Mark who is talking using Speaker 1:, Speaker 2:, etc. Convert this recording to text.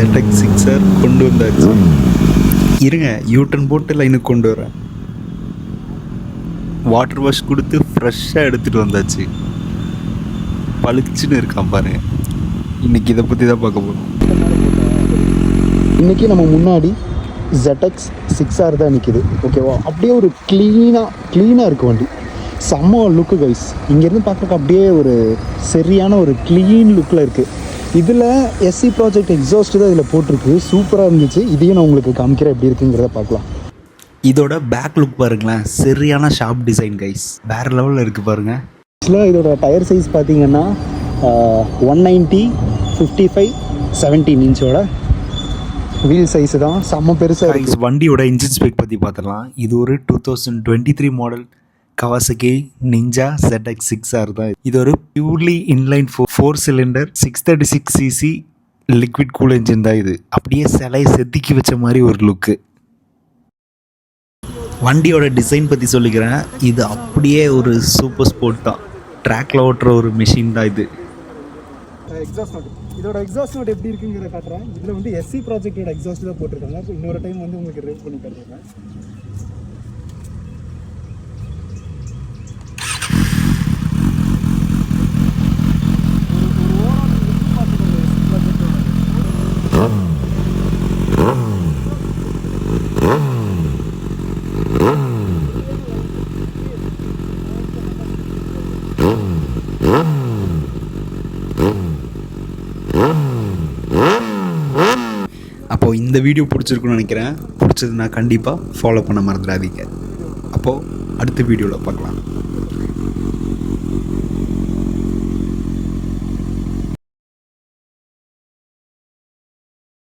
Speaker 1: ZX6R கொண்டு வந்தாச்சு. இருங்க, யூட்டன் போட்டு லைனுக்கு கொண்டு வரேன். வாட்டர் வாஷ் கொடுத்து ஃப்ரெஷ்ஷாக எடுத்துகிட்டு வந்தாச்சு. பளிச்சுன்னு இருக்கான் பாருங்க. இன்றைக்கி இதை பற்றி தான் பார்க்க போகிறோம்.
Speaker 2: இன்றைக்கி நம்ம முன்னாடி ZX6R தான் நிற்கிது. ஓகேவா? அப்படியே ஒரு க்ளீனாக இருக்குது வண்டி. செம்ம லுக்கு கைஸ். இங்கேருந்து பார்க்குறக்கு அப்படியே ஒரு சரியான ஒரு க்ளீன் லுக்கில் இருக்குது. இதில் SC ப்ராஜெக்ட் எக்ஸாஸ்ட் தான் இதில் போட்டிருக்கு. சூப்பராக இருந்துச்சு. இதையும் நான் உங்களுக்கு காமிக்கிறேன் எப்படி இருக்குங்கிறத பார்க்கலாம்.
Speaker 1: இதோட பேக் லுக் பாருங்களேன், சரியான ஷார்ப் டிசைன் கைஸ். வேறு லெவலில் இருக்குது பாருங்கள்.
Speaker 2: ஆக்சுவலாக இதோட டயர் சைஸ் பார்த்தீங்கன்னா 190, 55, 17 இன்ச்சோட வீல் சைஸு தான். செம்ம பெருசாக இருக்குது.
Speaker 1: வண்டியோட இன்ஜின் ஸ்பெக் பற்றி பார்த்துடலாம். இது ஒரு 2023 மாடல் கவாசகி நிஞ்சா ZX6R தான். இது ஒரு purely inline 4 cylinder 636cc liquid cool engine தான். இது அப்படியே சிலையை செதுக்கி வச்ச மாதிரி ஒரு லுக்கு. வண்டியோட டிசைன் பற்றி சொல்லிக்கிறேன். இது அப்படியே ஒரு சூப்பர் ஸ்போர்ட் தான். ட்ராக்ல ஓட்டுற ஒரு மிஷின் தான் இது.
Speaker 2: எக்ஸாஸ்ட் நோட், இதோட எக்ஸாஸ்ட் நோட் எப்படி இருக்குங்கிறத காட்டுறேன். இதில் வந்து SC ப்ராஜெக்டோட எக்ஸாஸ்ட் தான் போட்டிருக்காங்க. ஸோ இன்னொரு டைம் வந்து உங்களுக்கு ரிவ்யூ பண்ணி காட்டுறேன்.
Speaker 1: அப்போது இந்த வீடியோ பிடிச்சிருக்குன்னு நினைக்கிறேன். பிடிச்சதுன்னா கண்டிப்பாக ஃபாலோ பண்ண மறந்துடாதீங்க. அப்போது அடுத்த வீடியோவில் பார்க்கலாம்.